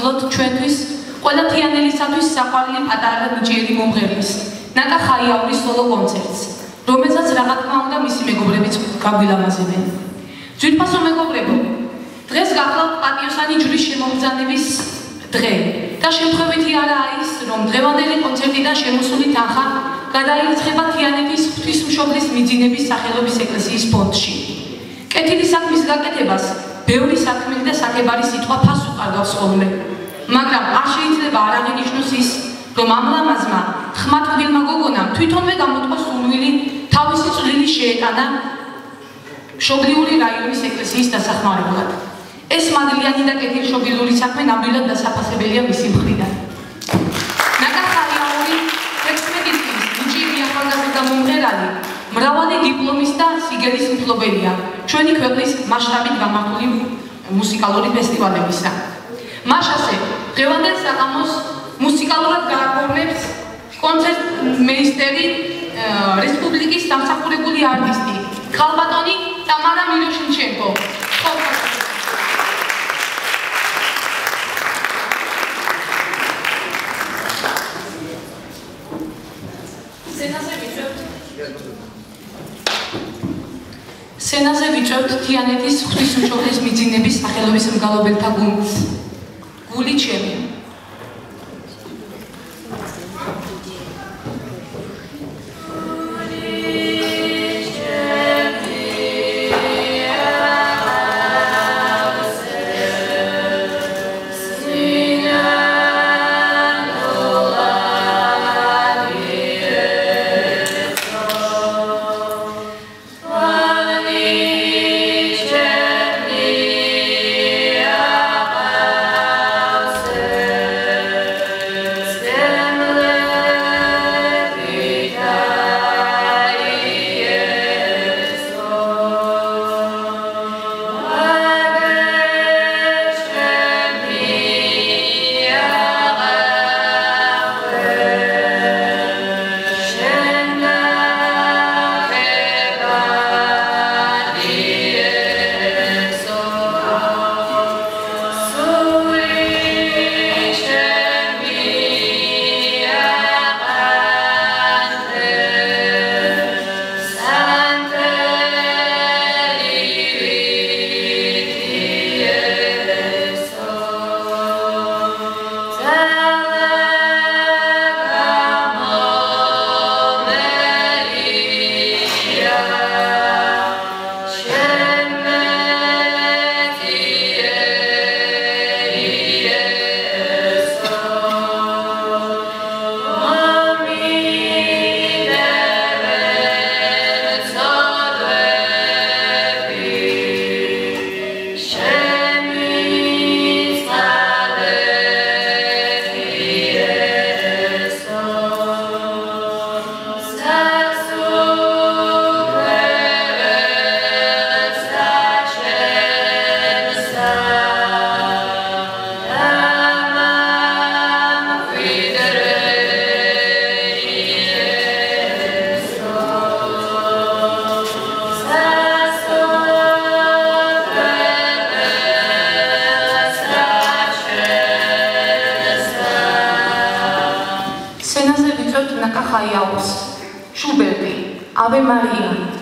მოვისწროთ ჩვენთვის ყველა თიანელისათვის საყვარელი პატარა და ნიჭიერი მომღერლის ნაკა ხაიაურის სოლო კონცერტს, რომელსაც რა თქმა უნდა მისი მეგობრებიც გაგვილამაზებენ. ძვირფასო მეგობრებო, დღეს გახლავთ პატიოსანი ჯვრის შემოგზავნების დღე და შემთხვევითი არაა ის, რომ დღევანდელი კონცერტიდან შემოსული თანხა გადაირიცხება თიანეთის ღვთისმშობლის მიძინების სახელობის ეკლესიის ფონდში. კეთილი საქმის გაკეთებას ბევრი საქმელი და საკებარი სიტყვა ფასს უყარდავს ხოლმე, მაგრამ არ შეიძლება არ აღინიშნოს ის, რომ ამ ლამაზმა ხმატკბილმა გოგონამ თვითონვე გამოთქვა სურვილი თავისი წვლილი შეეტანა მშობლიური რაიონის ეკლესიის დასახმარებლად. ეს მადლიანი და კეთილშობილური საქმე ნამდვილად დასაფასებელია მისი მხრიდან. ნაკა ხაიაური 16 წლის ნიჭიერი ახალგაზრდა მომღერალი, მრავალი დიპლომის და სიგელის მფლობელია ჩვენი ქვეყნის მასშტაბით გამართული მუსიკალური ფესტივალებისა. მაშასე დღევანდელ საღამოს მუსიკალურად გააფორმებს კონცერტმეისტერი რესპუბლიკის დამსახურებული არტისტი ხალბატონი ტამარა მილოშინჩენკო. სცენაზე ვიწვევთ თიანეთის ღვთისმშობლის მიძინების სახელობის მგალობელთა გუნდს. გული ჩემი. Schubert, Ave Maria.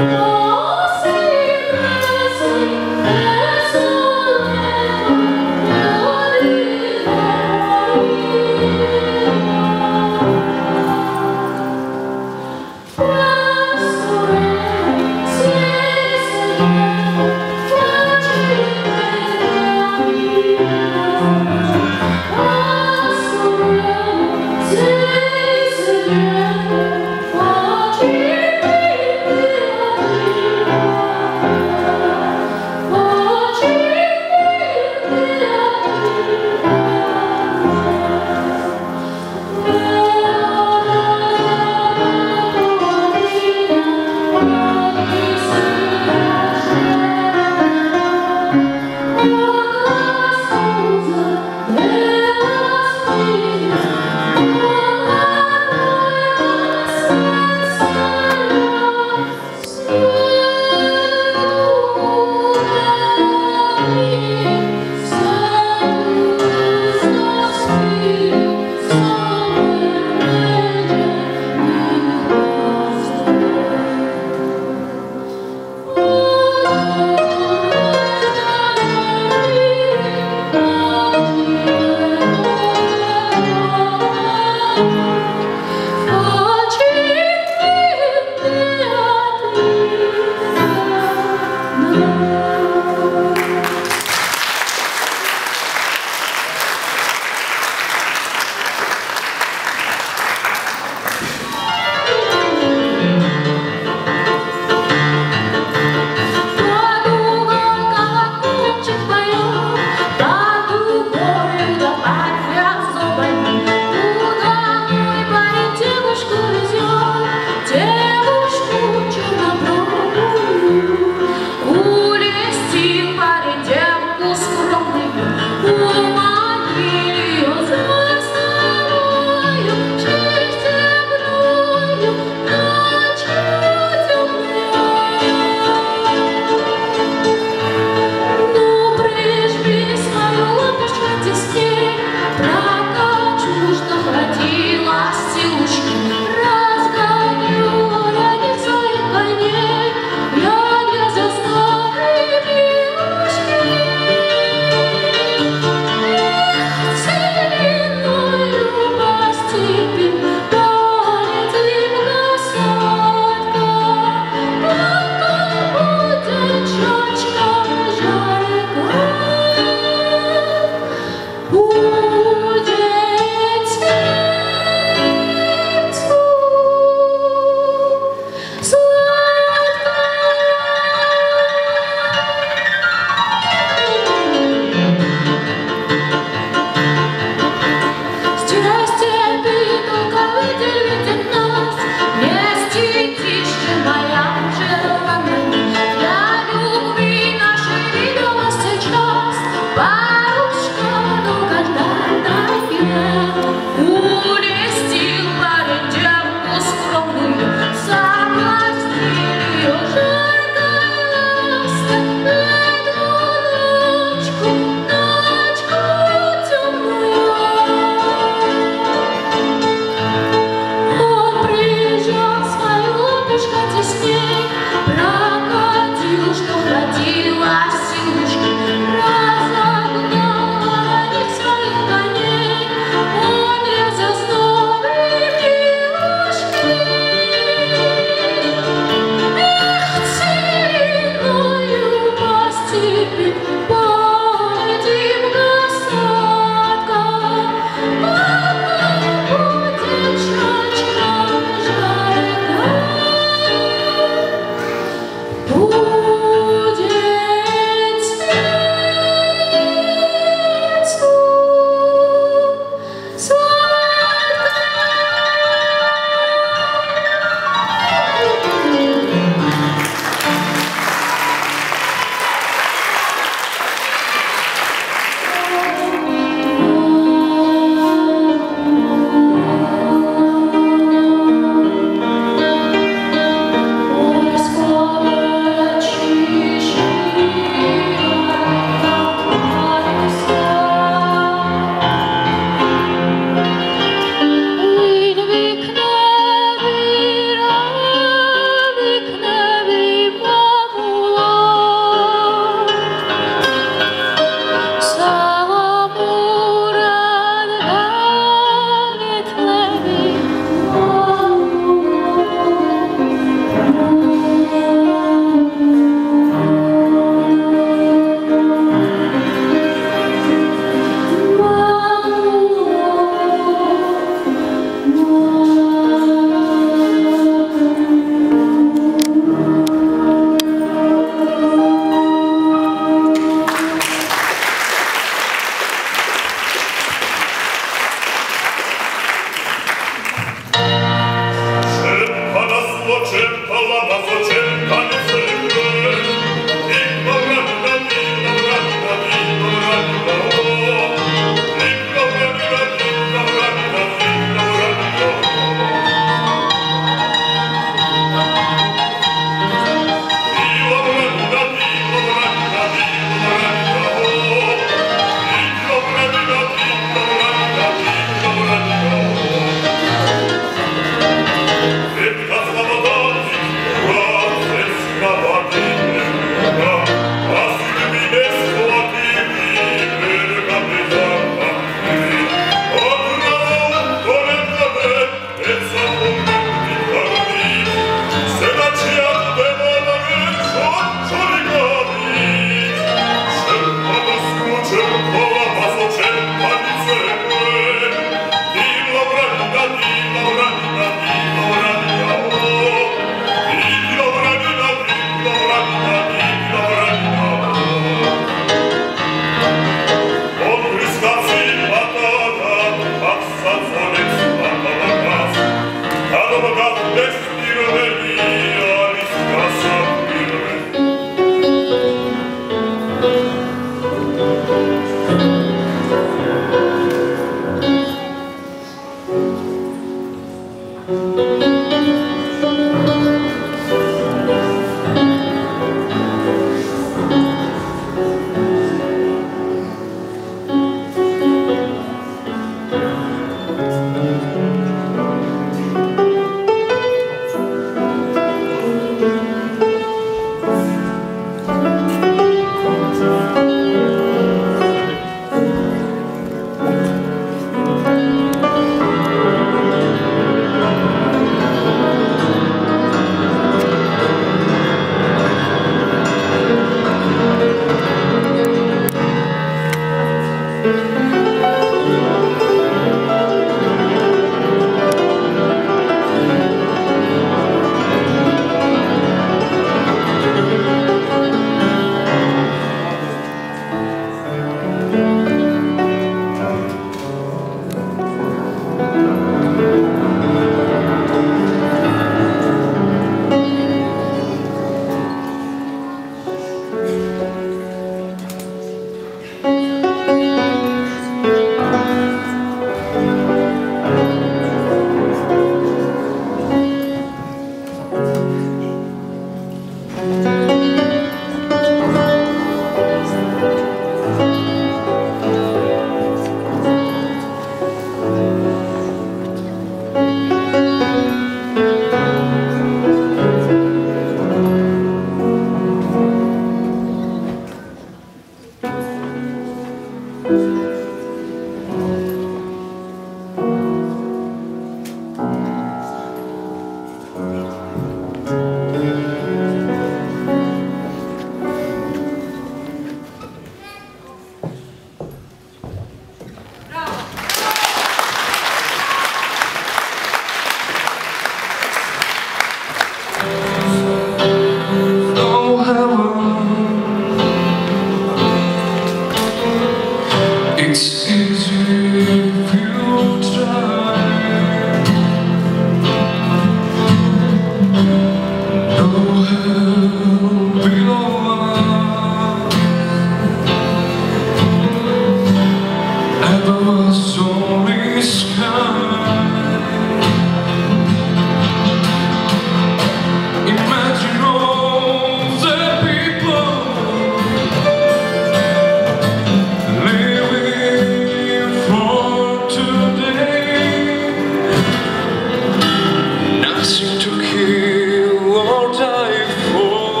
Nothing to kill or die for.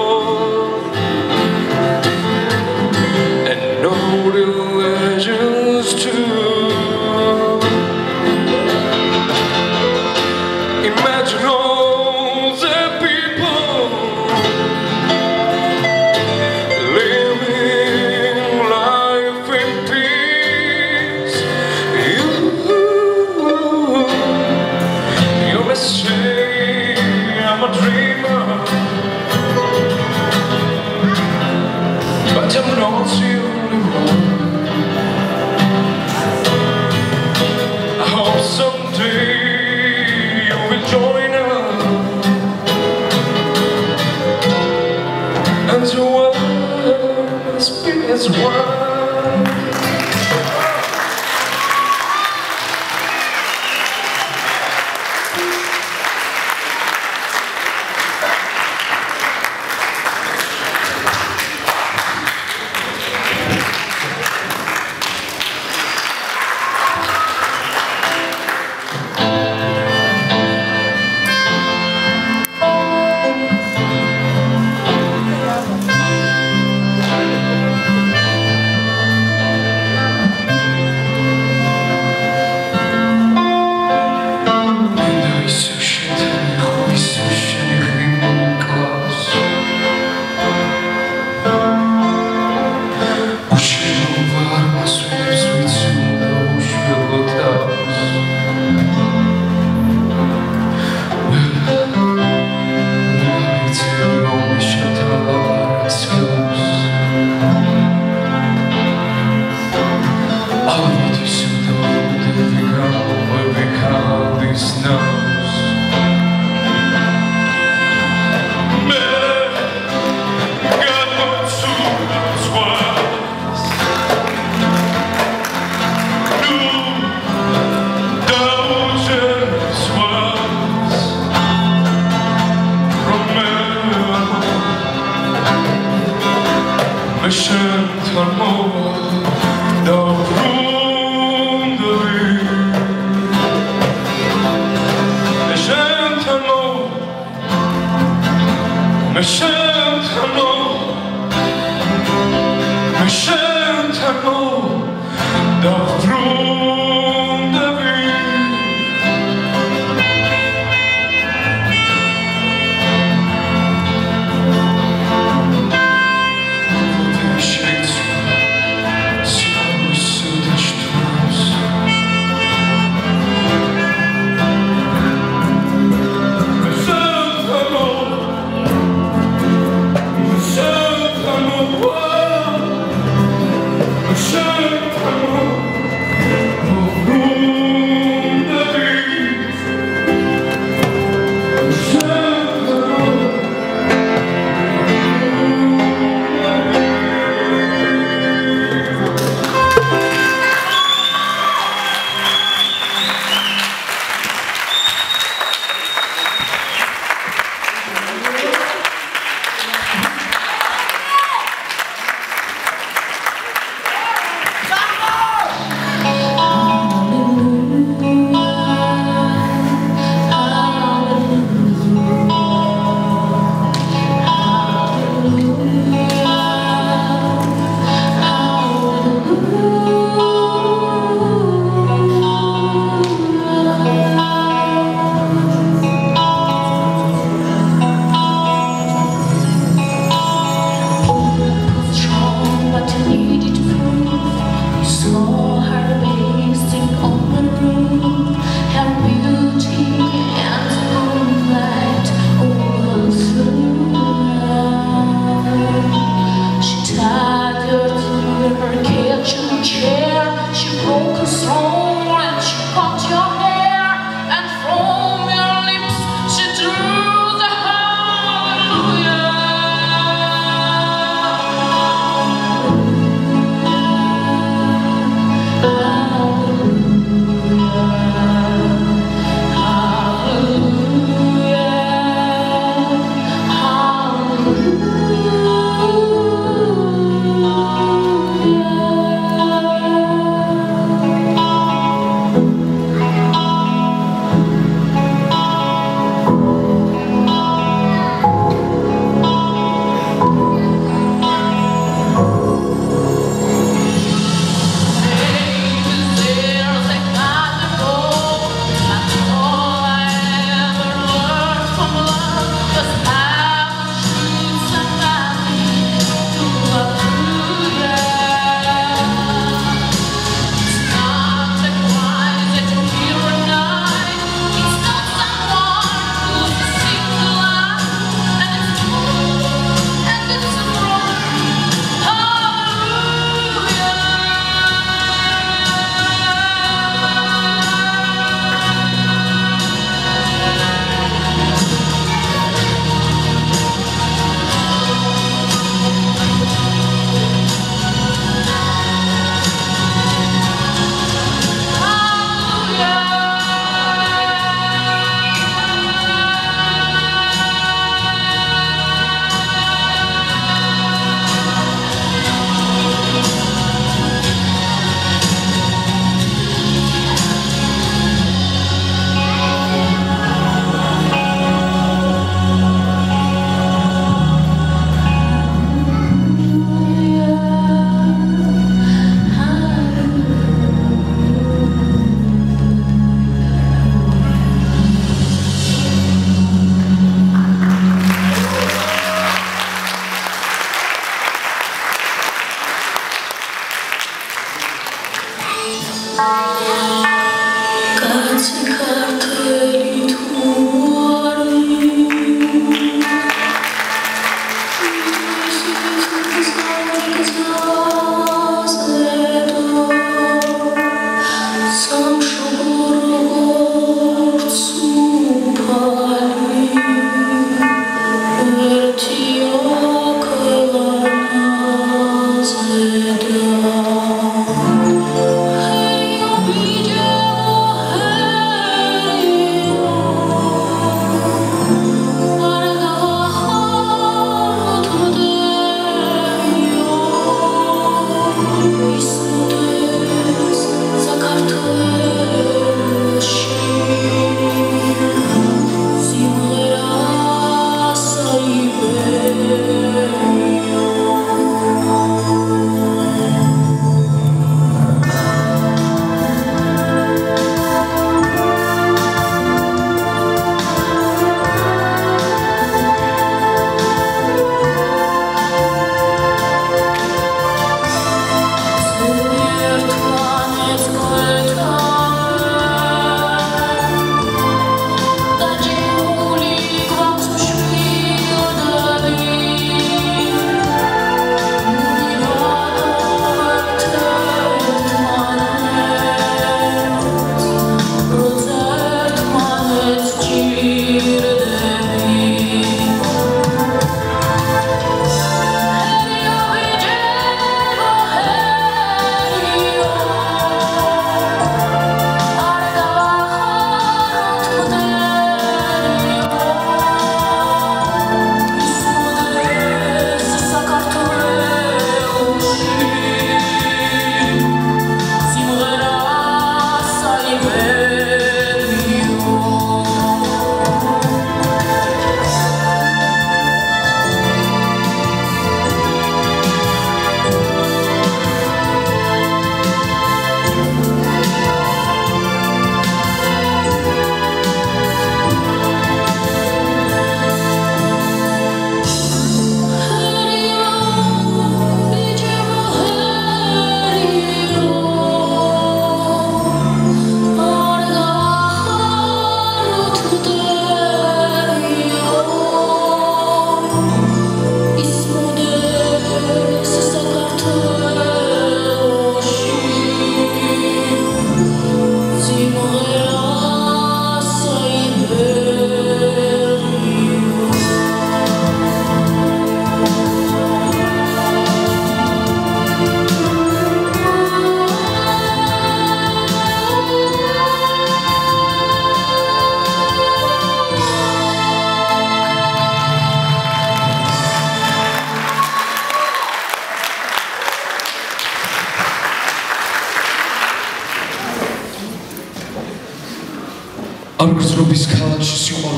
Come on.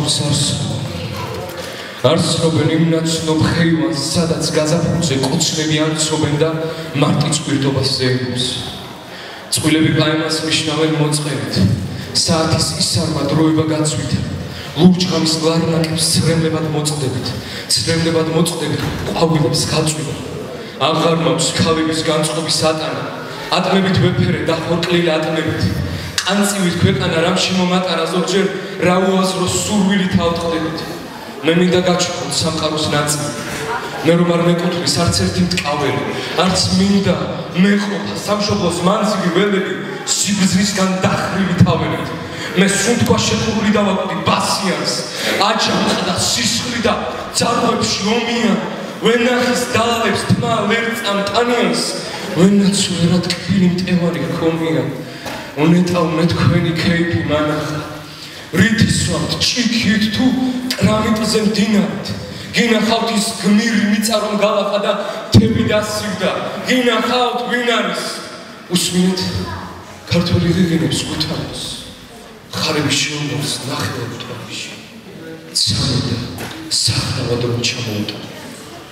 ბავშვებს არსობენ იმ ნაცნობ ხეივანს, სადაც გაზაფხულზე კოცნები არცობენ და მარტი წყვილდობას ზეიმობს. წყვილები პაემას მიშნავენ მოწყენით, საათის ისარმა დროება გაცვით, ლურჯღამის ლარნაკებს ცრემლებად მოწყდებით, ყვავილებს გაწვივა. აღარ მაქვს ქალების განწყობის ატანა, ატმებით ვეფერე და ხორკლილი ატმებით. ყანწივით ქვეყანა რამში მომატარა ზოგჯერ რა უაზროს სურვილით ავტყდებით. მე მინდა გაჩვენოთ სამყაროს ნაწილი. მე რომ არ მეკუთვნის არც ერთი მტკაველი, არც მინდა მეყოფა სამშობლოს მანძილი ველები სიბრძნისგან დახრილი თავებით. მე სუნთქვა შეკურული დავაკვდი ბასიანს, აჯანყდა და სისხლი და ძარღვებში ომიან. ვენახის დალალებს თმა ლერწამ ტანიანს, ვენაც ვერა ტკბილი მტევანი ჰქონია. უნეტავ მე თქვენი ქეიფი მანახა, რითისვამთ ჭიქით თუ ტრამიტზე მდინარით. გინახავთ ის გმირი მიწა რომ გალახა და თები დასივდა. გინახავთ ვინ არის? უსმინეთ ქართველი ღიღინებს გუთანს, ხარების შეუნდობს ნახევარ თვალში. ცამდა საχνავად რომ ჩამოუტანა,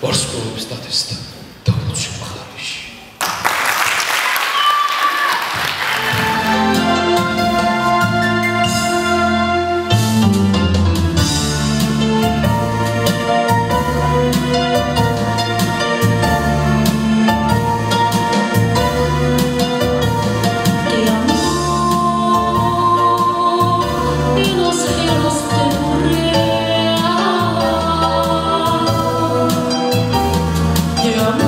ვარსკვლავებს დათესდა დაუცუ მხარეში. Te amo.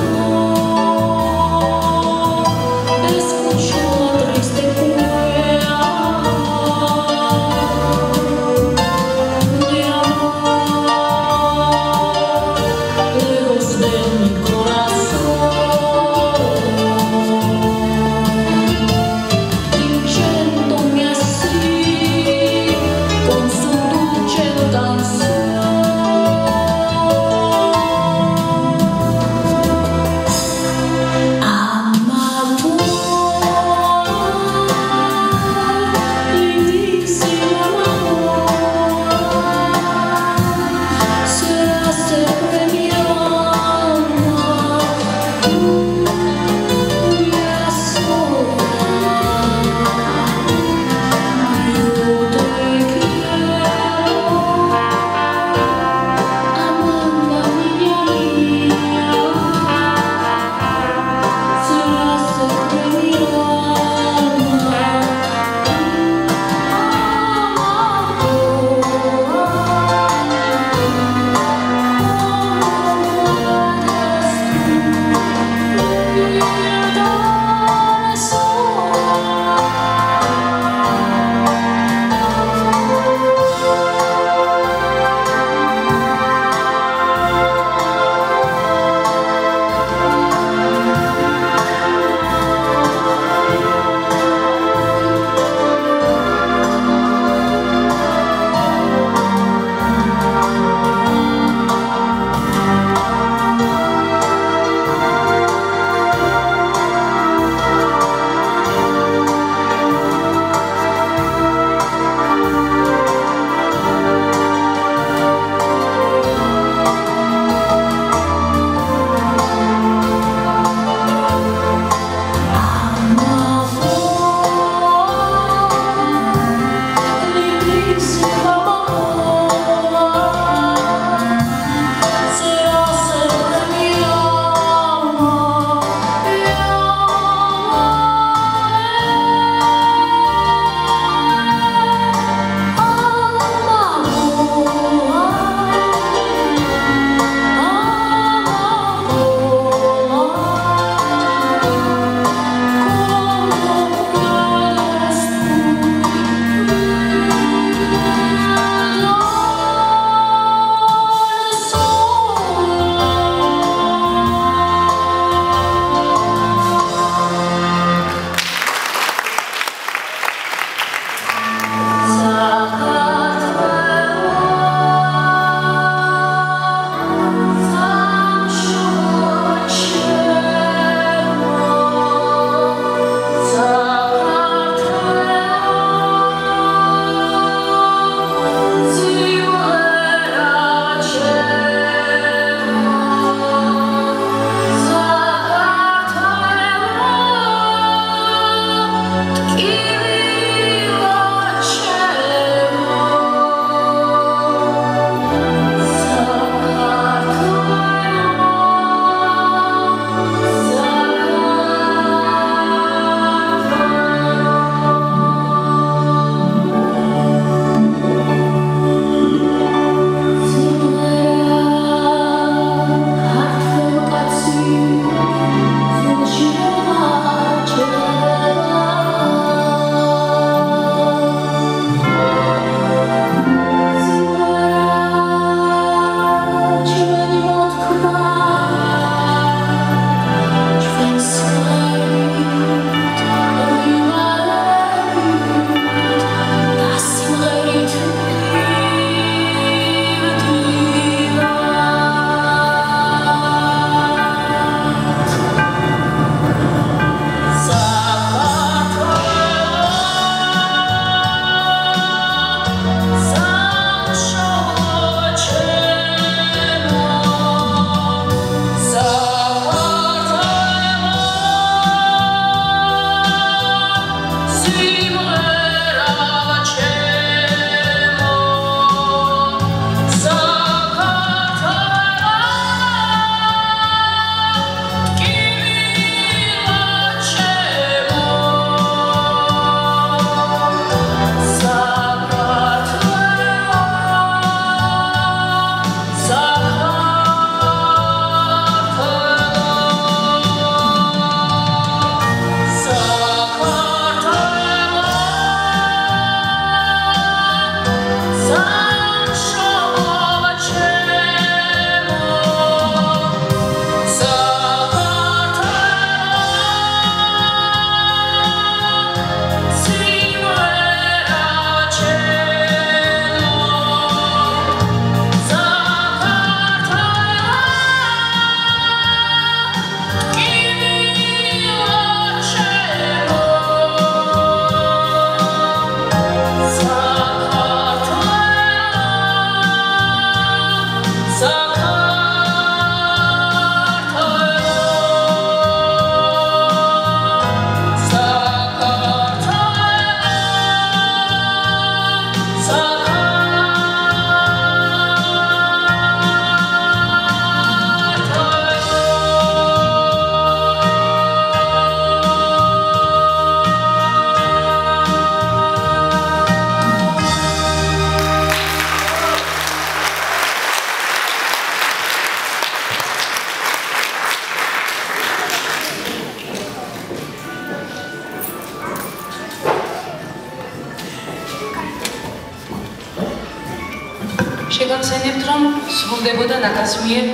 სრულდებოდა ნაკას მიერ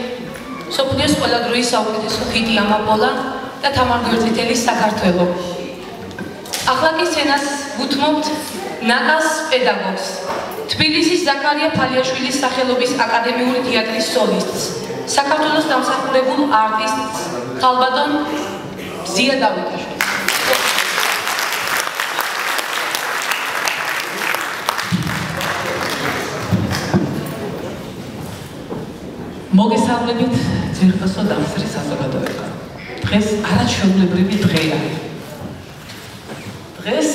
მსოფლიოს ყველა დროის საუკეთესო ჰიტი ამაპოლა და თამარ გვერდითელის საქართველო. ახლა კი სცენას ვუთმობთ ნაკას პედაგოგს, თბილისის ზაქარია ფალიაშვილის სახელობის აკადემიური თეატრის სოლისტს, საქართველოს დამსახურებულ არტისტს ხალბატონ ზია დავითაშვილს. მოგესალმებით ძვირფასო დამსწრის საზოგადოება. დღეს არაჩვეულებრივი დღეა. დღეს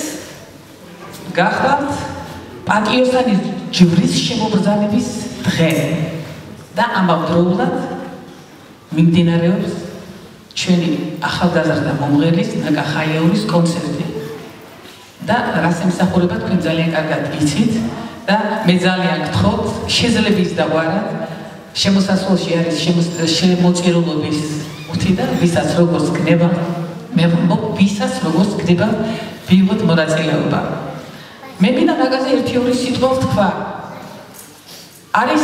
გახლავთ პატიოსანის ჯვრის შემობრძანების დღე და ამავდროულად მიმდინარეობს ჩვენი ახალგაზრდა მომღერლის ნაკა ხაიაურის კონცერტი. და რას ემსახურება თქვენ ძალიან კარგად იცით და მე ძალიან გთხოვთ შეძლების დაგვარად შემოსასვლელში არის შემოწირულობის უთი და ვისაც როგორც გნება მე ვამბობ ვისაც როგორც გნება ვიღოთ მონაწილეობა. მე მინდა ნაკაზე ერთი-ორი სიტყვა ვთქვა. არის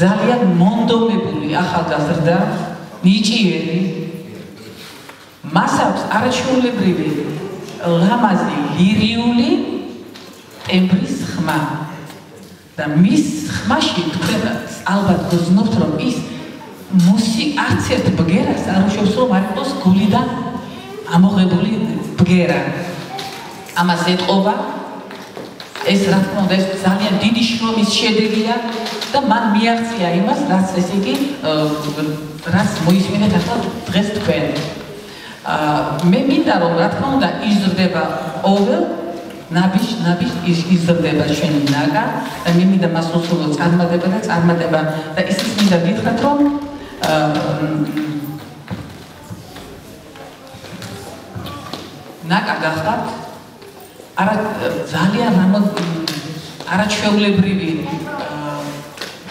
ძალიან მონდომებული ახალგაზრდა, ნიჭიერი, მას აქვს არაჩვეულებრივი ლამაზი ლირიული ტემბრის ხმა. და მის ხმაში თქვენ ალბათ გრძნობთ რომ ის არც ერთ ბგერას არ უშვებს რომ არ იყოს გულიდან ამოღებული ბგერა. ამას ეტყობა ეს რა თქმა უნდა ეს ძალიან დიდი შრომის შედეგია და მან მიაღწია იმას რაც ესე იგი რაც მოისმინეთ ახლა დღეს თქვენ. მე მინდა რომ რა თქმა უნდა იზრდება ყოველ ნაბიჯ იზრდება ჩვენი ნაკა და მე მინდა მას უსულო წარმატება და ისიც მინდა გითხრათ რომ ნაკა გახდათ ძალიან არაჩვეულებრივი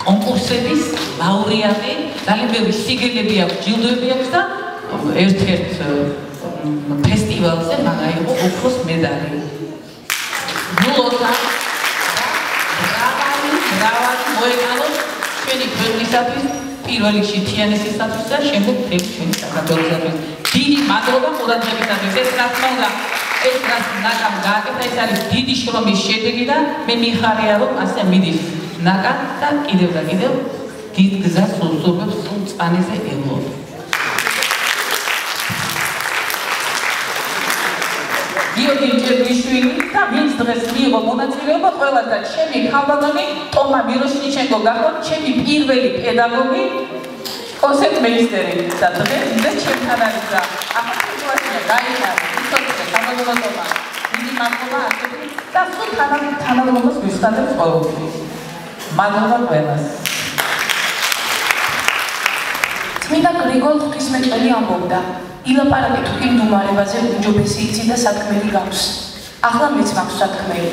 კონკურსების ლაურეატი, ძალიან ბევრი სიგელები აქვს, ჯილდოები აქვს და ერთ-ერთ ფესტივალზე მან აიღო ოქროს медали. მრავალი მოეყალოს ჩვენი ქვეყნისათვის, პირველ რიგში თიანეთისათვის და შემდეგ მთელი ჩვენი საქართველოსათვის. დიდი მადლობა ყურადღებისათვის. ეს რა თქმა უნდა, ეს რაც ნაკამ გააკეთა, ეს არის დიდი შრომის შედეგი და მე მიხარია რომ ასე მიდის ნაკა და კიდევ და კიდევ დიდ გზას უსურვებს სულ წანეზე ელო. გიორგი ჭერბიშვილი და ვინც დღეს მიიღო მონაწილეობა ყველა და ჩემი ხალბატონი ტომა მიროშნიჩენკო გახდა ჩემი პირველი პედაგოგი კონცერტმეისტერი და დღეს ჩემთან არის და ახლა სიტუაცია გაიხარა ისოთე სამოგონოთობა დიდი მადლობა ასეთი და სულ თანამდებობას ვიხსენებ ყოველთვის მადლობა ყველას. წმინდა გრიგოლ ღვთისმეტყველი ამბობდა ილაპარაკეთ თუ იმდუმარებაზე უჯობესი იცი და სათქმელი გაქვს. ახლა მეც მაქვს სათქმელი.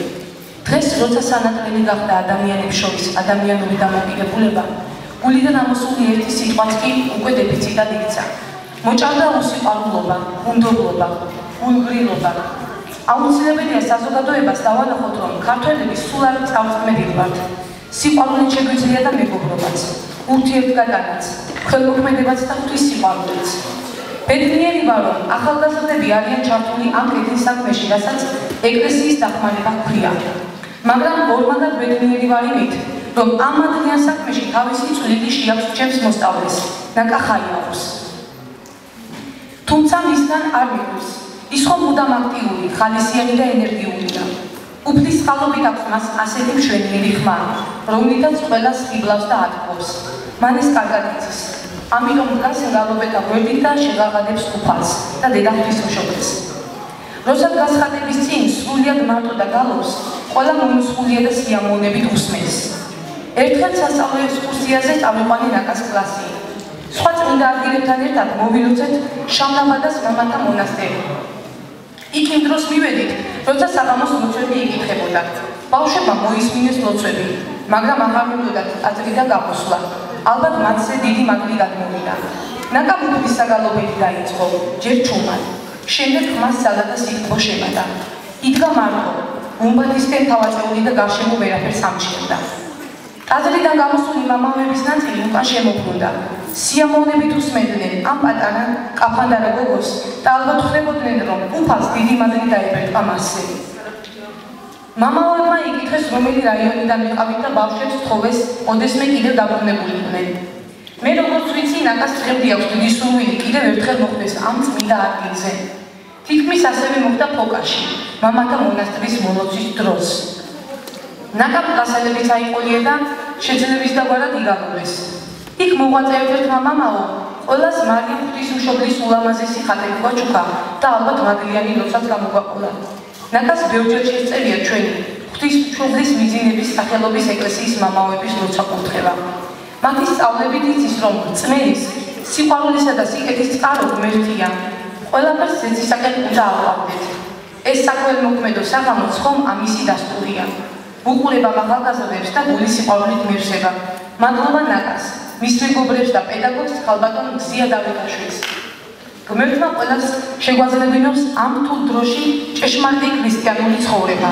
დღეს როცა სანაკლები გახდა ადამიანებს შორის ადამიანური დამოკიდებულება, გულიდან ამოსული ერთი სიტყვაც კი უკვე დეფიციტად იქცა. მოჭამდა უსიყვარულობა, უნდობლობა, გულგრილობა. აუცილებელია საზოგადოებას დავანახოთ, რომ ქართველები სულ არ წავწმენილ ვართ. სიყვარული შეგვიძლია და მეგობრობაც, ურთიერთგატანაც, ხელმოქმედებაც და ღვთისმსიყვარულეც. ბედნიერი ვარ, რომ ახალგაზრდები არიან ჩართული ამ კეთილ საქმეში, რასაც ეკლესიის დახმარება ჰქვია. მაგრამ ორმაგად ბედნიერი ვარ იმით, რომ ამ მადლიან საქმეში თავისი წვლილი შეაქვს ჩემს მოსწავლეს, ნაკა ხაიაურს. თუმცა მისგან არ მიგვირს. ის ხომ მუდამ აქტიური, ხალისიანი და ენერგიულია. უფლის ხალობით აქვს მას ასეთი მშვენიერი ხმა, რომლითაც ყველას ხიბლავს და ატყობს. მან ეს კარგად იცის. ამიტომ დგას გალობეთა გვერდით და შეღაღადებს უფალს და დედა ღვთისმშობელს. როცა გასხადების წინ სრულიად მარტო და გალობს, ყველა მომსხულია და სიამოვნებით უსმენს. ერთხელ სასწავლო ექსკურსიაზე წავიყვანი ნაკას კლასი. სხვა წმინდა ადგილებთან ერთად მოვილოცეთ შამნაბადას მამათა მონასტერი. იქ იმ დროს მივედით, როცა საღამოს ლოცვები იკითხებოდა. ბავშვებმა მოისმინეს ლოცვები, მაგრამ აღარ მივდოდათ აზრიდან გამოსვლა. ალბათ მათზე დიდი მაგლი გადმოვიდა. ნაკამ უფლის საგალობელი დაიწყო, ჯერ ჩუმად. შემდეგ ხმას ძალა და სიტყვა შემატა. იდგა მარტო, გუმბათისკენ თავაწეული და გარშემო ვერაფერს ამჩნევდა. ტაძრიდან გამოსული მამამების ნაწილი უკან შემოქმნდა. სიამოვნებით უსმენდნენ ამ პატარა კაფანდარა გოგოს და ალბათ ხვდებოდნენ, რომ უფალს დიდი მადლი დაებერტა მასზე. მამაებმა იკითხეს, რომელი რაიონიდან ვიყავით და ბავშვებს თხოვეს, ოდესმე კიდევ დაბრუნებულიყვნენ. მე როგორც ვიცი, ნაკას წრემდი აქვს დიდი სურვილი კიდევ ერთხელ მოხდეს ამ წმინდა ადგილზე. თითქმის ასევე მოხდა ფოკაში, მამათა მონასტრის მონოცვის დროს. ნაკა პლასელებიც აიყოლია და შეძლების დაგვარად იგალობეს. იქ მოღვაწეებს ერთმა მამაო, ყველას მარიამ ღვთისმშობლის ულამაზესი ხატი გვაჩუქა და ალბათ მადლიანი როცაც გამოგვაყოლა. ნაკას ბევრჯერ შესწევია ჩვენი ღვთისმშობლის მიძინების სახელობის ეკლესიის მამაოების როცა კურთხევა. მათი სწავლებით იცის, რომ რწმენის, სიყვარულისა და სიკეთის წყარო ღმერთია. ყველაფერს ზეცისაკენ უნდა ავყავდეთ. ეს საქველმოქმედო საღამოც ხომ ამისი დასტურია. უყურება ახალგაზრდებს და გულის სიყვარულით მივსება. მადლობა ნაკას, მის მეგობრებს და პედაგოგს ხალბატონ გზია დავითაშვილს. ღმერთმა ყველას შეგვაძლევინოს ამ რთულ დროში ჭეშმარიტი ქრისტიანული ცხოვრება.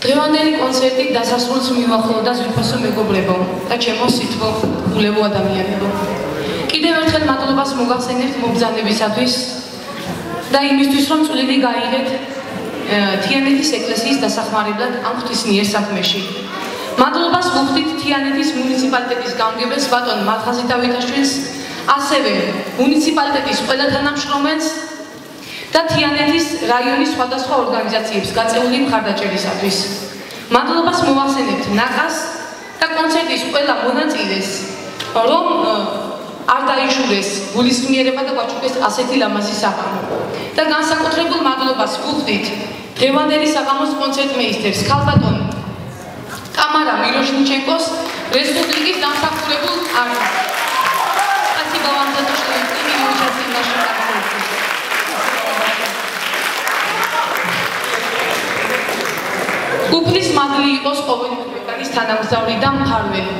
დღევანდელი კონცერტი დასასრულს მივახლოვდა ზრიფასო მეგობრებო და ჩემო სითბო ულებო ადამიანებო. კიდევ ერთხელ მადლობას მოგახსენებთ მობრძანებისათვის და იმისთვის, რომ წვლილი გაიღეთ თიანეთის ეკლესიის დასახმარებლად ამ ღვთისმიერ საქმეში. მადლობას ვუხდით თიანეთის მუნიციპალიტეტის გამგებელს ბატონ მალხაზი დავითაშვილს, ასევე მუნიციპალიტეტის ყველა თანამშრომელს და თიანეთის რაიონის სხვადასხვა ორგანიზაციებს გაწეული მხარდაჭერისათვის. მადლობას მოვახსენებთ ნაკას და კონცერტის ყველა მონაწილეს, რომ არ დაიშურეს გულისხმიერება და გვაჩვენეს ასეთი ლამაზი საღამო. და განსაკუთრებულ მადლობას ვუხდით დღევანდელი საღამოს კონცერტმეისტერს ქალბატონ ტამარა მიროშნიჩენკოს რესპუბლიკის დამსახურებულ არტისტს. Спасибо вам за то, что вы приняли участие в нашем концерте. Უფლის მადლი იყოს ყოველი ქვეყნის თანამგზავრი და მფარველი.